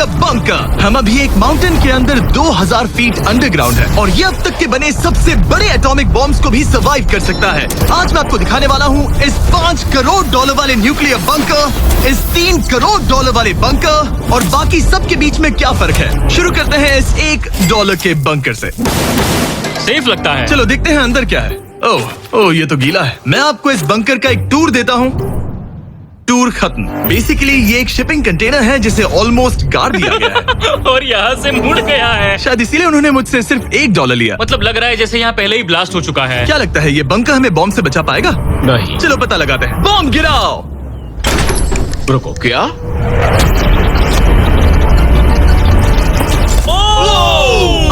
Nuclear bunker. हम अभी एक माउंटेन के अंदर 2000 फीट अंडरग्राउंड है और ये अब तक के बने सबसे बड़े एटॉमिक बॉम्ब्स को भी सर्वाइव कर सकता है। आज मैं आपको दिखाने वाला हूँ इस $5 करोड़ वाले न्यूक्लियर बंकर, इस $3 करोड़ वाले बंकर और बाकी सब के बीच में क्या फर्क है। शुरू करते हैं इस $1 के बंकर से। सेफ लगता है। चलो देखते हैं अंदर क्या है। ओह ये तो गीला है। मैं आपको इस बंकर का एक टूर देता हूँ। टूर खत्म। बेसिकली ये एक शिपिंग कंटेनर है जिसे ऑलमोस्ट गाड़ दिया गया है और यहाँ से मुड़ गया है। शायद इसीलिए उन्होंने मुझसे सिर्फ $1 लिया। मतलब लग रहा है जैसे यहाँ पहले ही ब्लास्ट हो चुका है। क्या लगता है ये बंकर हमें बॉम्ब से बचा पाएगा? नहीं। चलो पता लगाते हैं। बॉम्ब गिराओ। रुको, क्या?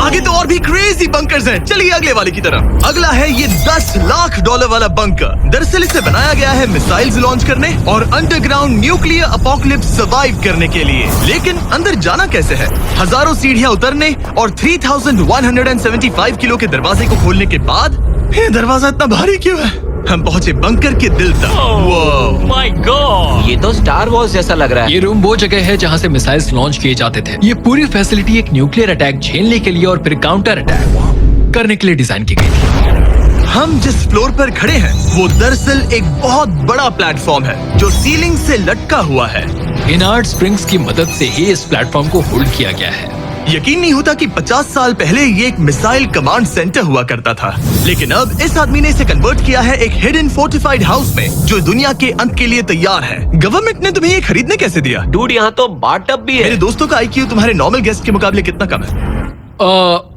आगे तो और भी क्रेजी बंकर्स हैं। चलिए अगले वाले की तरफ। अगला है ये $10 लाख वाला बंकर। दरअसल इसे बनाया गया है मिसाइल्स लॉन्च करने और अंडरग्राउंड न्यूक्लियर अपोकलिप्स सर्वाइव करने के लिए। लेकिन अंदर जाना कैसे है? हजारों सीढ़ियां उतरने और 3175 किलो के दरवाजे को खोलने के बाद ये दरवाजा इतना भारी क्यों है? हम पहुंचे बंकर के दिल तक। ओह माय गॉड, ये तो स्टार वॉर्स जैसा लग रहा है। ये रूम वो जगह है जहाँ से मिसाइल्स लॉन्च किए जाते थे। ये पूरी फैसिलिटी एक न्यूक्लियर अटैक झेलने के लिए और फिर काउंटर अटैक करने के लिए डिजाइन की गई थी। हम जिस फ्लोर पर खड़े हैं वो दरअसल एक बहुत बड़ा प्लेटफॉर्म है जो सीलिंग से लटका हुआ है। इनार्ड स्प्रिंग्स की मदद से ही इस प्लेटफॉर्म को होल्ड किया गया है। यकीन नहीं होता कि 50 साल पहले ये एक मिसाइल कमांड सेंटर हुआ करता था, लेकिन अब इस आदमी ने इसे कन्वर्ट किया है एक हिडन फोर्टिफाइड हाउस में जो दुनिया के अंत के लिए तैयार है। गवर्नमेंट ने तुम्हें ये खरीदने कैसे दिया? डूड, यहाँ तो बाथटब भी है। मेरे दोस्तों का IQ तुम्हारे नॉर्मल गेस्ट के मुकाबले कितना कम है?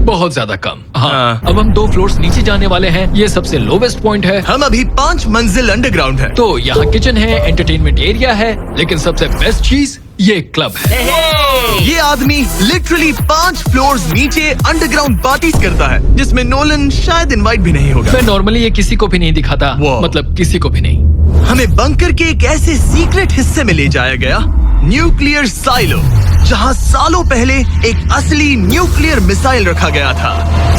बहुत ज्यादा कम। हाँ। हाँ। अब हम 2 फ्लोर्स नीचे जाने वाले हैं। ये सबसे लोवेस्ट पॉइंट है। हम अभी 5 मंजिल अंडरग्राउंड है। तो यहाँ किचन है, एंटरटेनमेंट एरिया है, लेकिन सबसे बेस्ट चीज ये क्लब है। ये आदमी लिटरली 5 फ्लोर्स नीचे अंडरग्राउंड पार्टीज करता है जिसमें नोलन शायद इनवाइट भी नहीं होगा। मैं नॉर्मली ये किसी को भी नहीं दिखाता। Wow. मतलब किसी को भी नहीं। हमें बंकर के एक ऐसे सीक्रेट हिस्से में ले जाया गया, न्यूक्लियर साइलो, जहां सालों पहले एक असली न्यूक्लियर मिसाइल रखा गया था।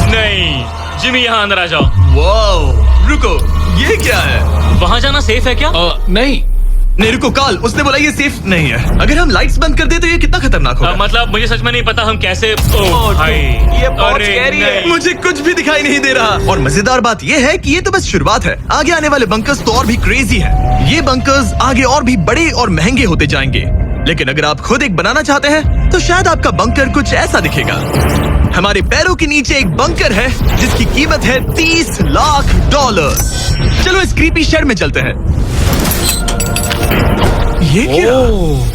नहीं जिमी, यहाँ अंदर आ जाओ। वाओ, रुको, ये क्या है? वहाँ जाना सेफ है क्या? नहीं। नहीं रुको, काल, उसने बोला ये सेफ नहीं है। अगर हम लाइट्स बंद कर दे तो ये कितना खतरनाक होगा? मतलब मुझे सच में नहीं पता हम कैसे। भाई ये बहुत अरे scary है। नहीं। मुझे कुछ भी दिखाई नहीं दे रहा। और मजेदार बात ये है कि ये तो बस शुरुआत है। आगे आने वाले बंकर्स तो और भी क्रेजी हैं। ये बंकर्स आगे और भी बड़े और महंगे होते जाएंगे। लेकिन अगर आप खुद एक बनाना चाहते हैं तो शायद आपका बंकर कुछ ऐसा दिखेगा। हमारे पैरों के नीचे एक बंकर है जिसकी कीमत है $30 लाख। चलो इस क्रीपी शेड में चलते हैं। ये क्या?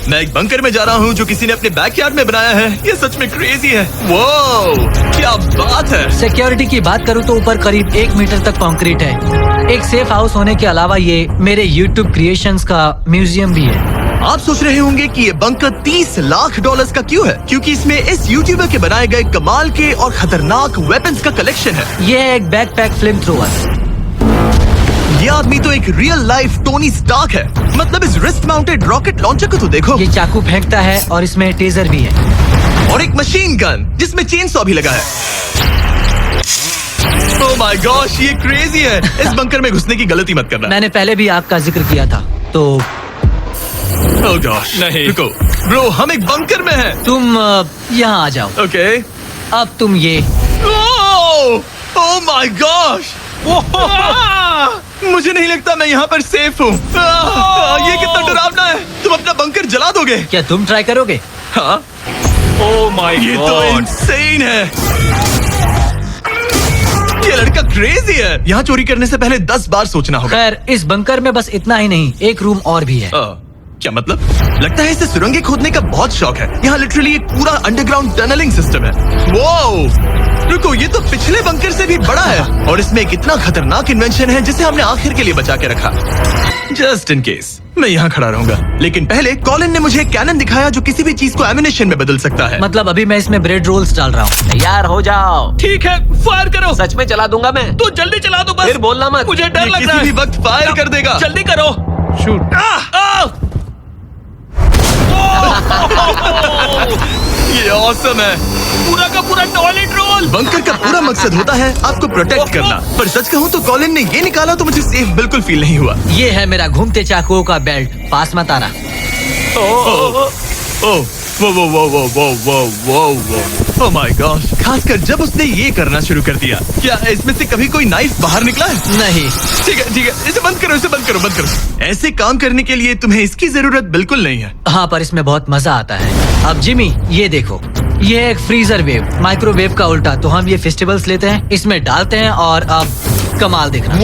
मैं एक बंकर में जा रहा हूँ जो किसी ने अपने बैकयार्ड में बनाया है। ये सच में क्रेजी है। वाओ, क्या बात है। सिक्योरिटी की बात करूँ तो ऊपर करीब 1 मीटर तक कंक्रीट है। एक सेफ हाउस होने के अलावा ये मेरे YouTube क्रिएशंस का म्यूजियम भी है। आप सोच रहे होंगे कि ये बंकर $30 लाख का क्यों है? क्योंकि इसमें इस यूट्यूबर के बनाए गए कमाल के और खतरनाक वेपन्स का कलेक्शन है। ये है एक बैकपैक फ्लेम थ्रोवर। ये आदमी तो एक रियल लाइफ टोनी स्टार्क है। मतलब इस रिस्ट माउंटेड रॉकेट लॉन्चर को तो देखो। ये चाकू फेंकता है और इसमें टेजर भी है। और एक मशीन गन जिसमें चेन सॉ भी लगा है। ओह माय गॉश, ये क्रेजी है। इस बंकर में घुसने की गलती मत करना। मैंने पहले भी आपका जिक्र किया था तो ओह गॉश, नहीं। रुको ब्रो, हम एक बंकर में हैं। तुम यहाँ आ जाओ। ओके। अब तुम ये ओह माय गॉश, मुझे नहीं लगता मैं यहाँ पर सेफ हूँ। ये कितना डरावना है। तुम अपना बंकर जला दोगे? क्या तुम ट्राई करोगे? हाँ, ओह माय ये तो गॉड, इंसेन है। ये लड़का क्रेजी है। यहाँ चोरी करने से पहले 10 बार सोचना होगा। खैर, इस बंकर में बस इतना ही नहीं, एक रूम और भी है। क्या मतलब? लगता है इसे सुरंगें खोदने का बहुत शौक है। यहाँ लिटरली एक पूरा अंडरग्राउंड टनलिंग सिस्टम है। वाओ, रुको, ये तो पिछले बंकर से भी बड़ा है और इसमें एक इतना खतरनाक इन्वेंशन है जिसे हमने आखिर के लिए बचा के रखा, जस्ट इन केस। मैं यहाँ खड़ा रहूंगा, लेकिन पहले कॉलिन ने मुझे एक कैनन दिखाया जो किसी भी चीज को एमिनेशन में बदल सकता है। मतलब अभी मैं इसमें ब्रेड रोल्स डाल रहा हूँ। तैयार हो जाओ। ठीक है, फायर करो। सच में चला दूंगा मैं। तो जल्दी चला दो बस। फिर बोलना मत। मुझे डर ये लग रहा किसी है। भी वक्त फायर कर देगा। जल्दी करो। शूट। ये ऑसम है। पूरा का पूरा टॉयलेट रोल। बंकर का पूरा मकसद होता है आपको प्रोटेक्ट करना, पर सच कहूँ तो कॉलिन ने ये निकाला तो मुझे सेफ बिल्कुल फील नहीं हुआ। ये है मेरा घूमते चाकुओं का बेल्ट। पास मत आना। ओह वो ओह माय गॉड, खासकर जब उसने ये करना शुरू कर दिया। क्या इसमें से कभी कोई नाइफ बाहर निकला है? नहीं। ठीक है, इसे बंद करो, बंद करो। ऐसे काम करने के लिए तुम्हें इसकी जरूरत बिल्कुल नहीं है। हाँ, पर इसमें बहुत मजा आता है। अब जिमी, ये देखो, ये एक फ्रीजर वेव, माइक्रोवेव का उल्टा। तो हम ये फेस्टिवल्स लेते हैं, इसमें डालते हैं और अब कमाल देखना।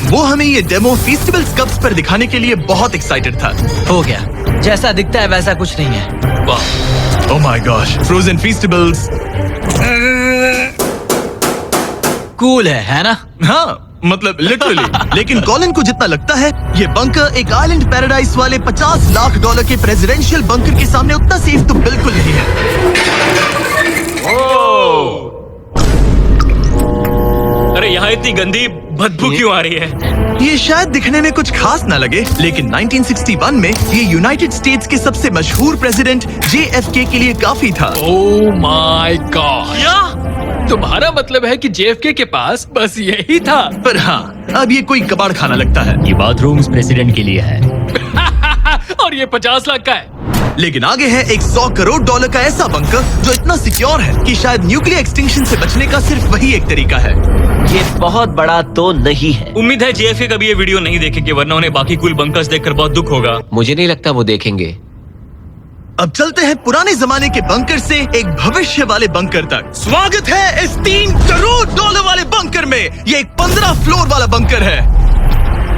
वो हमें ये डेमो फेस्टिवल्स कप्स पर दिखाने के लिए बहुत एक्साइटेड था। हो गया, जैसा दिखता है वैसा कुछ नहीं है। वाह, oh my gosh, frozen festivals. Cool है ना? हाँ, मतलब लिटरली। लेकिन कॉलिन को जितना लगता है, ये बंकर एक आइलैंड पैराडाइज वाले $50 लाख के प्रेसिडेंशियल बंकर के सामने उतना सेफ तो बिल्कुल नहीं है। अरे यहाँ इतनी गंदी बदबू क्यों आ रही है? ये शायद दिखने में कुछ खास ना लगे, लेकिन 1961 में ये यूनाइटेड स्टेट्स के सबसे मशहूर प्रेसिडेंट JFK के लिए काफी था। ओह माय गॉड, तुम्हारा मतलब है कि JFK के पास बस यही था? पर हाँ, अब ये कोई कबाड़ खाना लगता है। ये बाथरूम प्रेसिडेंट के लिए है। और ये 50 लाख का है। लेकिन आगे है एक $100 करोड़ का ऐसा बंकर जो इतना सिक्योर है कि शायद न्यूक्लियर एक्सटिंक्शन से बचने का सिर्फ वही एक तरीका है। ये बहुत बड़ा तो नहीं है। उम्मीद है JFK कभी ये वीडियो नहीं देखेंगे, वरना उन्हें बाकी कूल बंकर्स देखकर बहुत दुख होगा। मुझे नहीं लगता वो देखेंगे। अब चलते हैं पुराने जमाने के बंकर से एक भविष्य वाले बंकर तक। स्वागत है इस $3 करोड़ वाले बंकर में। ये एक 15 फ्लोर वाला बंकर है।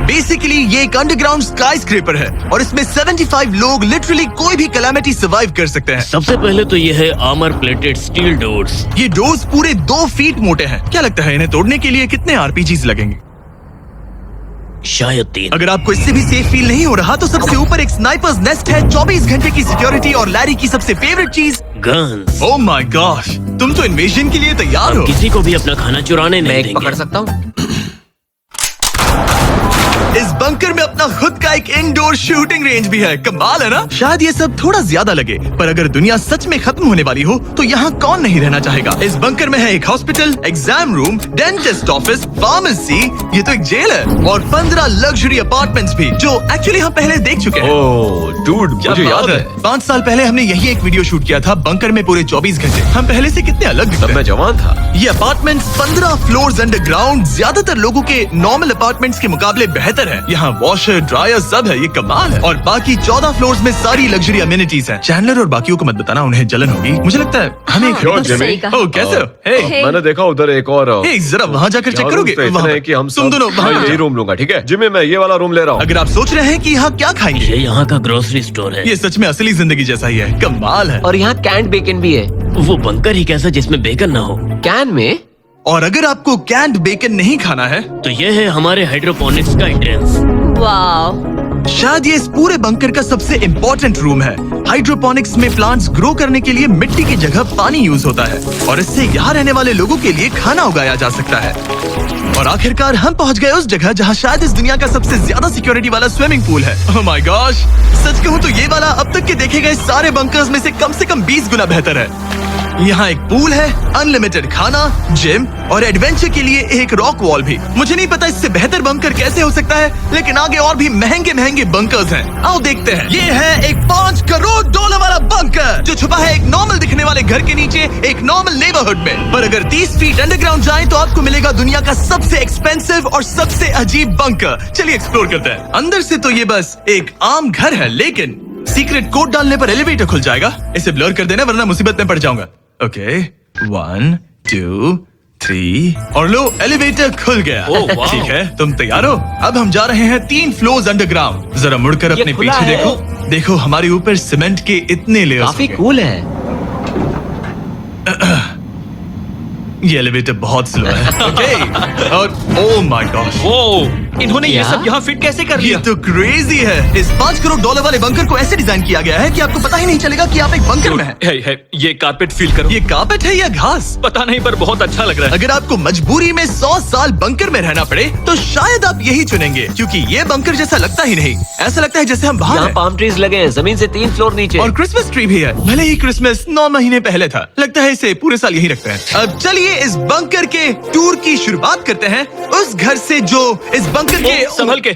बेसिकली ये एक अंडरग्राउंड स्काईस्क्रेपर है और इसमें 75 लोग लिटरली कोई भी कैलामिटी सर्वाइव कर सकते हैं। सबसे पहले तो ये है आर्मर प्लेटेड स्टील डोर्स। ये डोर्स पूरे 2 फीट मोटे हैं। क्या लगता है इन्हें तोड़ने के लिए कितने RPGs लगेंगे? शायद 3। अगर आपको इससे भी सेफ फील नहीं हो रहा तो सबसे ऊपर एक स्नाइपर्स नेस्ट है, 24 घंटे की सिक्योरिटी और लैरी की सबसे फेवरेट चीज गन्स। ओह माय गॉश, तुम तो इन्वेजन के लिए तैयार हो। किसी को भी अपना खाना चुराने मैं नहीं एक देंगे। पकड़ सकता हूँ? इस बंकर में अपना खुद का एक इंडोर शूटिंग रेंज भी है। कमाल है ना? शायद ये सब थोड़ा ज्यादा लगे, पर अगर दुनिया सच में खत्म होने वाली हो तो यहाँ कौन नहीं रहना चाहेगा। इस बंकर में है एक hospital, exam room, dentist office, pharmacy, ये तो एक जेल है, और 15 लग्जरी अपार्टमेंट्स भी, जो एक्चुअली हम पहले देख चुके हैं। ओह डूड, मुझे याद है 5 साल पहले हमने यही एक वीडियो शूट किया था, बंकर में पूरे 24 घंटे। हम पहले से कितने अलग दिख तब रहे मैं हैं। जवान था। ये अपार्टमेंट्स 15 फ्लोर्स अंडरग्राउंड ज्यादातर लोगों के नॉर्मल अपार्टमेंट्स के मुकाबले बेहतर है। यहाँ वॉशर, ड्रायर सब है, ये कमाल है। और बाकी 14 फ्लोर्स में सारी लग्जरी अमेनिटीज हैं। चैंडलर और बाकियों को मत बताना, उन्हें जलन होगी। मुझे लगता है हमें क्यों जिमी? ओह कैसे हो? हे मैंने देखा उधर एक और हे, जरा वहाँ जाकर चेक यहाँ करोगे? rooms तो इतने हैं कि हम तुम सब दोनों वहाँ मैं यही रूम लूंगा, ठीक है? जिमी, मैं ये वाला रूम ले रहा हूँ। अगर आप सोच रहे हैं कि यहाँ क्या खाएंगे, ये यहाँ का ग्रोसरी स्टोर है। ये सच में असली जिंदगी जैसा ही है। कमाल है। और यहाँ कैंड बेकन भी है। वो बंकर ही कैसा जिसमें बेकन ना हो। कैन में? और अगर आपको कैंड बेकन नहीं खाना है, तो ये है हमारे हाइड्रोपोनिक्स का एंट्रेंस। वाओ, शायद ये इस पूरे बंकर का सबसे इम्पोर्टेंट रूम है। हाइड्रोपोनिक्स में प्लांट्स ग्रो करने के लिए मिट्टी की जगह पानी यूज होता है, और इससे यहाँ रहने वाले लोगों के लिए खाना उगाया जा सकता है। और आखिरकार हम पहुँच गए उस जगह जहाँ शायद इस दुनिया का सबसे ज्यादा सिक्योरिटी वाला स्विमिंग पूल है। ओह माय गॉश, सच कहूँ तो ये वाला अब तक के देखे गए सारे बंकर्स में से कम 20 गुना बेहतर है। यहाँ एक पूल है, अनलिमिटेड खाना, जिम और एडवेंचर के लिए एक रॉक वॉल भी। मुझे नहीं पता इससे बेहतर बंकर कैसे हो सकता है, लेकिन आगे और भी महंगे बंकर्स हैं। आओ देखते हैं। ये है एक $5 करोड़ वाला बंकर जो छुपा है एक नॉर्मल दिखने वाले घर के नीचे, एक नॉर्मल नेबरहुड में। पर अगर 30 फीट अंडरग्राउंड जाएं तो आपको मिलेगा दुनिया का सबसे एक्सपेंसिव और सबसे अजीब बंकर। चलिए एक्सप्लोर करते हैं। अंदर से तो ये बस एक आम घर है, लेकिन सीक्रेट कोड डालने पर एलिवेटर खुल जाएगा। इसे ब्लर कर देना वरना मुसीबत में पड़ जाऊंगा। ओके, 1 2 3 और लो, एलिवेटर खुल गया। ओह, वाह। ठीक है, तुम तैयार हो? अब हम जा रहे हैं 3 फ्लोर्स अंडरग्राउंड। जरा मुड़कर ये अपने खुला पीछे है। देखो हमारे ऊपर सीमेंट के इतने लेयर्स। काफी कूल है। ये एलिवेटर बहुत स्लो है। ओके, और ओह माय गॉश, वो इन्होंने ये क्या? सब यहाँ फिट कैसे कर ये लिया? तो क्रेजी है। इस $5 करोड़ वाले बंकर को ऐसे डिजाइन किया गया है कि आपको पता ही नहीं चलेगा कि आप एक बंकर में हैं। है, ये कारपेट फील करो। ये कार्पेट है या घास? पता नहीं, पर बहुत अच्छा लग रहा है। अगर आपको मजबूरी में 100 साल बंकर में रहना पड़े तो शायद आप यही चुनेंगे, क्योंकि ये बंकर जैसा लगता ही नहीं। ऐसा लगता है जैसे हम बाहर यहाँ हैं। पाम ट्रीज लगे हैं, जमीन से 3 फ्लोर नीचे। और क्रिसमस ट्री भी है। भले ही क्रिसमस 9 महीने पहले था, लगता है इसे पूरे साल यही रखते हैं। अब चलिए इस बंकर के टूर की शुरुआत करते हैं उस घर से जो इस बंकर के संभल के।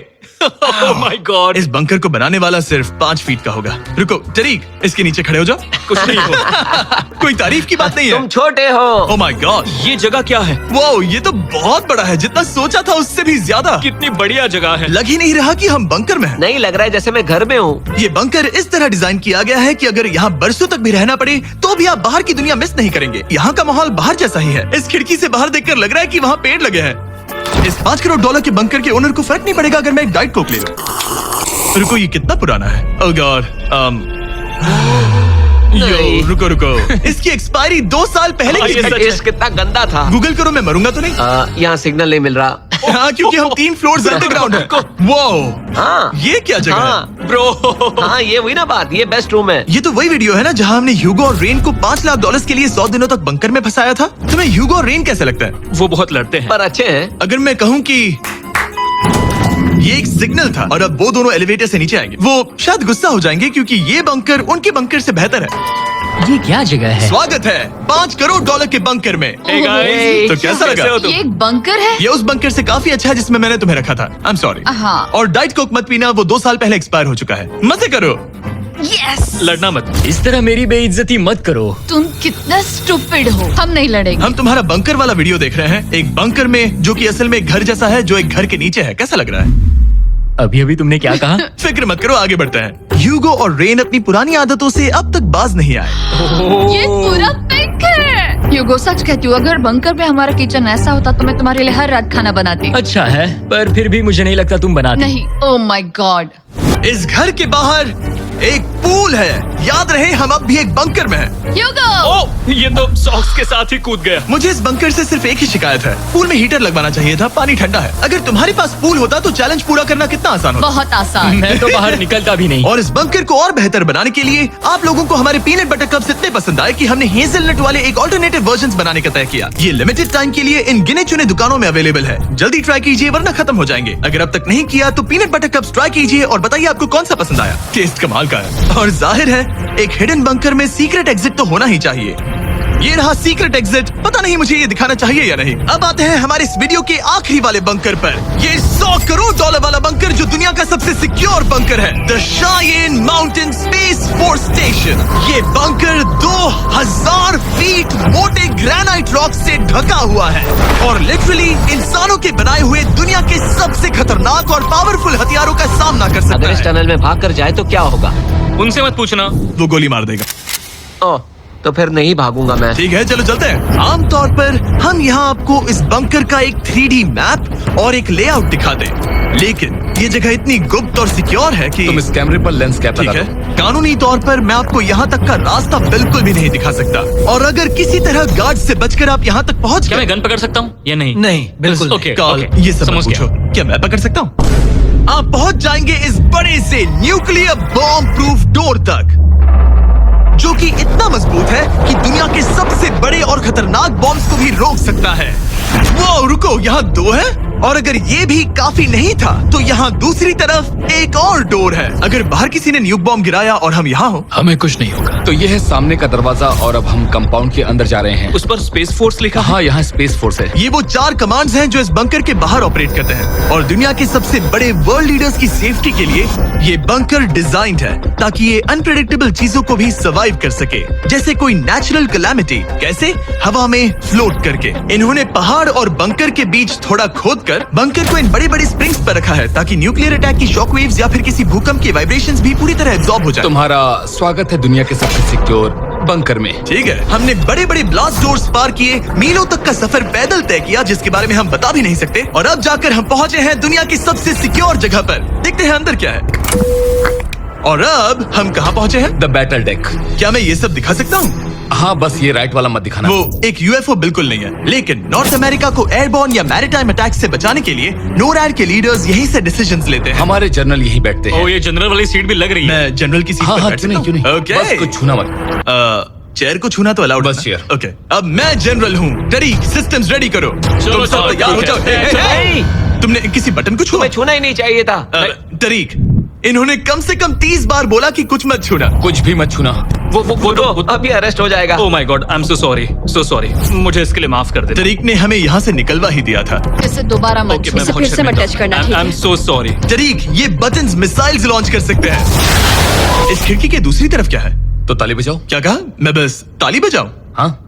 Oh my God. इस बंकर को बनाने वाला सिर्फ 5 फीट का होगा। रुको तरीक, इसके नीचे खड़े हो जाओ। कुछ नहीं हो। कोई तारीफ की बात नहीं है। तुम छोटे हो। ओह माय गॉड, ये जगह क्या है? वाओ, ये तो बहुत बड़ा है, जितना सोचा था उससे भी ज्यादा। कितनी बढ़िया जगह है। लग ही नहीं रहा कि हम बंकर में हैं। नहीं लग रहा है जैसे मैं घर में हूँ। ये बंकर इस तरह डिजाइन किया गया है कि अगर यहाँ बरसों तक भी रहना पड़े तो भी आप बाहर की दुनिया मिस नहीं करेंगे। यहाँ का माहौल बाहर जैसा ही है। इस खिड़की से बाहर देखकर लग रहा है कि वहाँ पेड़ लगे हैं। इस 5 करोड़ डॉलर के बंकर के ओनर को फर्क नहीं पड़ेगा अगर मैं एक डाइट कोक ले लूं। रुको, ये कितना पुराना है? ओह गॉड, यो रुको रुको, इसकी एक्सपायरी 2 साल पहले की ये थी। सच है। टेस्ट कितना गंदा था। गूगल करो, मैं मरूंगा तो नहीं? यहाँ सिग्नल नहीं मिल रहा। हाँ, क्योंकि हम 3 फ्लोर्स अंडरग्राउंड है। वो हाँ ये क्या जगह है? हाँ ब्रो, हाँ, ये हुई ना बात। ये बेस्ट रूम है। ये तो वही वीडियो है ना जहाँ हमने ह्यूगो और रेन को $5 लाख के लिए 100 दिनों तक बंकर में फंसाया था। तुम्हें ह्यूगो और रेन कैसे लगता है? वो बहुत लड़ते हैं। पर अच्छे हैं। अगर मैं कहूँ कि ये एक सिग्नल था और अब वो दोनों एलिवेटर से नीचे आएंगे, वो शायद गुस्सा हो जाएंगे क्योंकि ये बंकर उनके बंकर से बेहतर है। ये क्या जगह है? स्वागत है $5 करोड़ के बंकर में। Hey guys, तो कैसा लगा? कैसे हो तुम? ये एक बंकर है? ये उस बंकर से काफी अच्छा है जिसमें मैंने तुम्हें रखा था। I am sorry. हाँ। और डाइट कोक मत पीना, वो 2 साल पहले एक्सपायर हो चुका है। मजे करो। यस। लड़ना मत। इस तरह मेरी बेइज्जती मत करो। तुम कितना स्टूपिड हो। हम नहीं लड़ेंगे। हम तुम्हारा बंकर वाला वीडियो देख रहे हैं, एक बंकर में जो कि असल में एक घर जैसा है जो एक घर के नीचे है। कैसा लग रहा है? अभी अभी तुमने क्या कहा? फिक्र मत करो, आगे बढ़ते हैं। ह्यूगो और रेन अपनी पुरानी आदतों से अब तक बाज नहीं आए। ये पूरा पिंक है। ह्यूगो, सच कहती हूँ, अगर बंकर में हमारा किचन ऐसा होता तो मैं तुम्हारे लिए हर रात खाना बनाती। अच्छा है, पर फिर भी मुझे नहीं लगता तुम बनाती। नहीं। Oh my God. इस घर के बाहर एक पूल है। याद रहे, हम अब भी एक बंकर में हैं। ह्यूगो। ओह, ये तो सॉक्स के साथ ही कूद गया। मुझे इस बंकर से सिर्फ एक ही शिकायत है, पूल में हीटर लगवाना चाहिए था, पानी ठंडा है। अगर तुम्हारे पास पूल होता तो चैलेंज पूरा करना कितना आसान होता। बहुत आसान। मैं तो बाहर निकलता भी नहीं। और इस बंकर को और बेहतर बनाने के लिए आप लोगों को हमारे पीनट बटर कप्स इतने पसंद आए कि हमने हेज़लनट वाले एक ऑल्टरनेटिव वर्जन बनाने का तय किया। ये लिमिटेड टाइम के लिए इन गिने चुने दुकानों में अवेलेबल है। जल्दी ट्राई कीजिए वरना खत्म हो जाएंगे। अगर अब तक नहीं किया तो पीनट बटर कप्स ट्राई कीजिए और बताइए आपको कौन सा पसंद आया। टेस्ट कमाल का है और जाहिर है एक हिडन बंकर में सीक्रेट एग्जिट तो होना ही चाहिए। ये रहा सीक्रेट एग्जिट। पता नहीं मुझे ये दिखाना चाहिए या नहीं। अब आते हैं हमारे इस वीडियो के आखिरी वाले बंकर पर। ये $100 करोड़ वाला बंकर जो दुनिया का सबसे सिक्योर बंकर है, the Cheyenne Mountain Space Force Station. ये बंकर 2000 फीट मोटे ग्रेनाइट रॉक से ढका हुआ है और लिटरली इंसानों के बनाए हुए दुनिया के सबसे खतरनाक और पावरफुल हथियारों का सामना कर सकता अगर इस है। टनल में भाग कर जाए तो क्या होगा? उनसे मत पूछना। वो गोली मार देगा। ओह, तो फिर नहीं भागूंगा मैं। ठीक है, चलो चलते हैं। आमतौर पर हम यहाँ आपको इस बंकर का एक 3D मैप और एक लेआउट दिखाते हैं, लेकिन ये जगह इतनी गुप्त और सिक्योर है कि तुम इस कैमरे पर लेंस कैप ठीक लगा है, दो। कानूनी तौर पर मैं आपको यहाँ तक का रास्ता बिल्कुल भी नहीं दिखा सकता। और अगर किसी तरह गार्ड से बचकर आप यहाँ तक पहुँच क्या गए, मैं गन पकड़ सकता हूँ या नहीं? नहीं, बिल्कुल नहीं। ओके, कॉल ओके, ये सब मत समझ गया। पूछो। क्या मैं पकड़ सकता हूँ? आप पहुँच जाएंगे इस बड़े से न्यूक्लियर बॉम्ब प्रूफ डोर तक, जो कि इतना मजबूत है कि दुनिया के सबसे बड़े और खतरनाक बॉम्ब्स को भी रोक सकता है। वो रुको, यहाँ 2 है और अगर ये भी काफी नहीं था तो यहाँ दूसरी तरफ एक और डोर है। अगर बाहर किसी ने न्यूक बॉम्ब गिराया और हम यहाँ हो, हमें कुछ नहीं होगा। तो ये है सामने का दरवाजा और अब हम कंपाउंड के अंदर जा रहे हैं। उस पर स्पेस फोर्स लिखा है। हाँ, यहाँ स्पेस फोर्स है। ये वो 4 कमांड्स हैं जो इस बंकर के बाहर ऑपरेट करते हैं और दुनिया के सबसे बड़े वर्ल्ड लीडर्स की सेफ्टी के लिए ये बंकर डिजाइंड है ताकि ये अनप्रेडिक्टेबल चीजों को भी सर्वाइव कर सके, जैसे कोई नेचुरल कैलामिटी। कैसे? हवा में फ्लोट करके। इन्होंने पहाड़ और बंकर के बीच थोड़ा खोदकर बंकर को इन बड़े बड़े स्प्रिंग्स पर रखा है ताकि न्यूक्लियर अटैक की शॉक वेव्स या फिर किसी भूकंप के वाइब्रेशंस भी पूरी तरह एब्जॉर्ब हो जाए। तुम्हारा स्वागत है दुनिया के सबसे सिक्योर बंकर में। ठीक है, हमने बड़े बड़े ब्लास्ट डोर्स पार किए, मीलों तक का सफर पैदल तय किया जिसके बारे में हम बता भी नहीं सकते, और अब जाकर हम पहुंचे हैं दुनिया की सबसे सिक्योर जगह पर। देखते हैं अंदर क्या है। और अब हम कहाँ पहुंचे हैं? The battle deck. क्या मैं ये सब दिखा सकता हूँ? हाँ, बस ये राइट वाला मत दिखाना। वो एक यूएफओ बिल्कुल नहीं है, लेकिन नॉर्थ अमेरिका को एयरबॉर्न या मैरीटाइम अटैक से बचाने के लिए नोरैड के लीडर्स यहीं से डिसीजंस लेते हैं। हमारे जनरल यहीं बैठते हैं। ओ, ये जनरल वाली सीट भी लग रही है। मैं जनरल की सीट हाँ पर हाँ, बैठ क्यों नहीं, सकता क्यों हूँ? नहीं। बस कुछ छूना मत। चेयर को छूना तो अलाउड बस है चेयर। ना? ओके, अब मैं जनरल हूँ। तरीक, सिस्टम्स रेडी करो। चलो, तुम सब चलो, तैयार हो ठीक जाओ। है। हे, हे, हे। तुमने किसी बटन को छुआ? तुम्हें छूना ही नहीं चाहिए था। तरीक, इन्होंने कम से कम 30 बार बोला कि कुछ मत छूना। कुछ भी मत छूना। वो अभी अरेस्ट हो जाएगा। Oh my God, I am so sorry. मुझे इसके लिए माफ कर दे। तरीक ने हमें यहाँ से निकलवा ही दिया था। इसे दोबारा मत छू। इसे फिर से मत टच करना। I am so sorry. तरीक, ये बटन्स मिसाइल्स लॉन्च कर सकते हैं। इस खिड़की के दूसरी तरफ क्या है? तो ताली बजाओ। क्या कहा? मैं बस ताली बजाऊं? हाँ,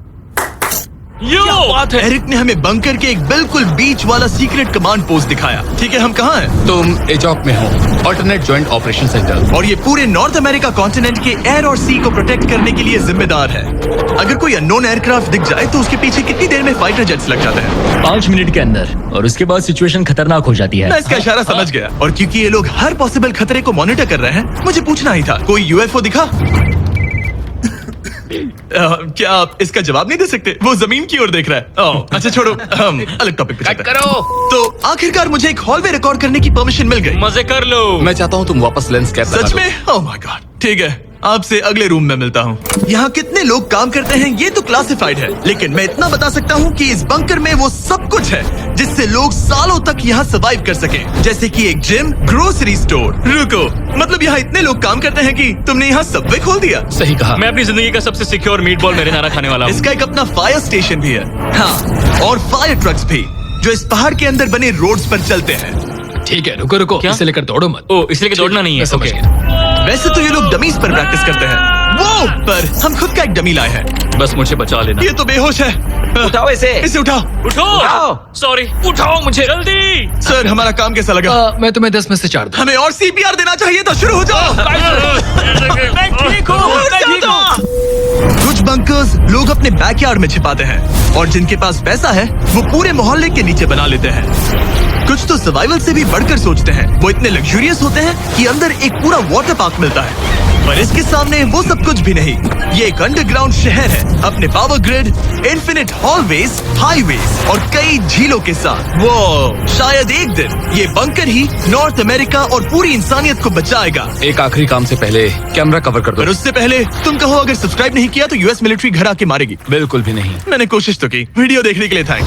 एरिक ने हमें बंकर के एक बिल्कुल बीच वाला सीक्रेट कमांड पोस्ट दिखाया। ठीक है, हम कहाँ हैं? तुम एजॉक में हो, ऑल्टरनेट जॉइंट ऑपरेशन सेंटर। और ये पूरे नॉर्थ अमेरिका कॉन्टिनेंट के एयर और सी को प्रोटेक्ट करने के लिए जिम्मेदार है। अगर कोई अननोन एयरक्राफ्ट दिख जाए तो उसके पीछे कितनी देर में फाइटर जेट्स लग जाते हैं? 5 मिनट के अंदर, और उसके बाद सिचुएशन खतरनाक हो जाती है। मैं इसका इशारा समझ गया। और क्योंकि ये लोग हर पॉसिबल खतरे को मॉनिटर कर रहे हैं, मुझे पूछना ही था, कोई यूएफओ दिखा? क्या आप इसका जवाब नहीं दे सकते? वो जमीन की ओर देख रहा है। ओह, अच्छा छोड़ो, हम अलग टॉपिक पे चलते हैं। तो आखिरकार मुझे एक हॉलवे रिकॉर्ड करने की परमिशन मिल गई। मजे कर लो। मैं चाहता हूँ तुम वापस लेंस कैप लगा सच दो। में? ओह माय गॉड, ठीक है, आपसे अगले रूम में मिलता हूँ। यहाँ कितने लोग काम करते हैं ये तो क्लासिफाइड है, लेकिन मैं इतना बता सकता हूँ कि इस बंकर में वो सब कुछ है जिससे लोग सालों तक यहाँ सर्वाइव कर सके, जैसे कि एक जिम, ग्रोसरी स्टोर। रुको, मतलब यहाँ इतने लोग काम करते हैं कि तुमने यहाँ सबवे खोल दिया? सही कहा। मैं अपनी जिंदगी का सबसे सिक्योर मीट बॉल मैरिनारा खाने वाला हूँ। इसका एक अपना फायर स्टेशन भी है। हाँ, और फायर ट्रक्स भी, जो इस पहाड़ के अंदर बने रोड्स पर चलते हैं। ठीक है, रुको रुको, क्या? इसे लेकर दौड़ो मत। ओह, इसलिए कि दौड़ना नहीं है। मैं समझ ओके। गया। वैसे तो ये लोग डमीज पर प्रैक्टिस करते हैं, वो पर हम खुद का एक डमी लाए हैं। बस मुझे बचा लेना। ये तो बेहोश है। उठाओ इसे। इसे उठाओ। उठाओ। सॉरी, उठाओ मुझे जल्दी। सर, हमारा काम कैसा लगा? मैं तुम्हें 10 में से 4 दूं। हमें और सीपीआर देना चाहिए था। शुरू हो जाओ। मैं ठीक हूँ। कुछ बंकर्स लोग अपने बैकयार्ड में छिपाते हैं, और जिनके पास पैसा है वो पूरे मोहल्ले के नीचे बना लेते हैं। कुछ तो सर्वाइवल से भी बढ़कर सोचते हैं। वो इतने लग्जूरियस होते हैं कि अंदर एक पूरा वाटर पार्क मिलता है, पर इसके सामने वो सब कुछ भी नहीं। ये एक अंडरग्राउंड शहर है, अपने power grid, infinite hallways, highways और कई झीलों के साथ। वो शायद एक दिन ये बंकर ही नॉर्थ अमेरिका और पूरी इंसानियत को बचाएगा। एक आखिरी काम से पहले कैमरा कवर कर पर दो। उससे पहले तुम कहो, अगर सब्सक्राइब नहीं किया तो यूएस मिलिट्री घर आके मारेगी। बिल्कुल भी नहीं। मैंने कोशिश तो की। वीडियो देखने के लिए थैंक्स।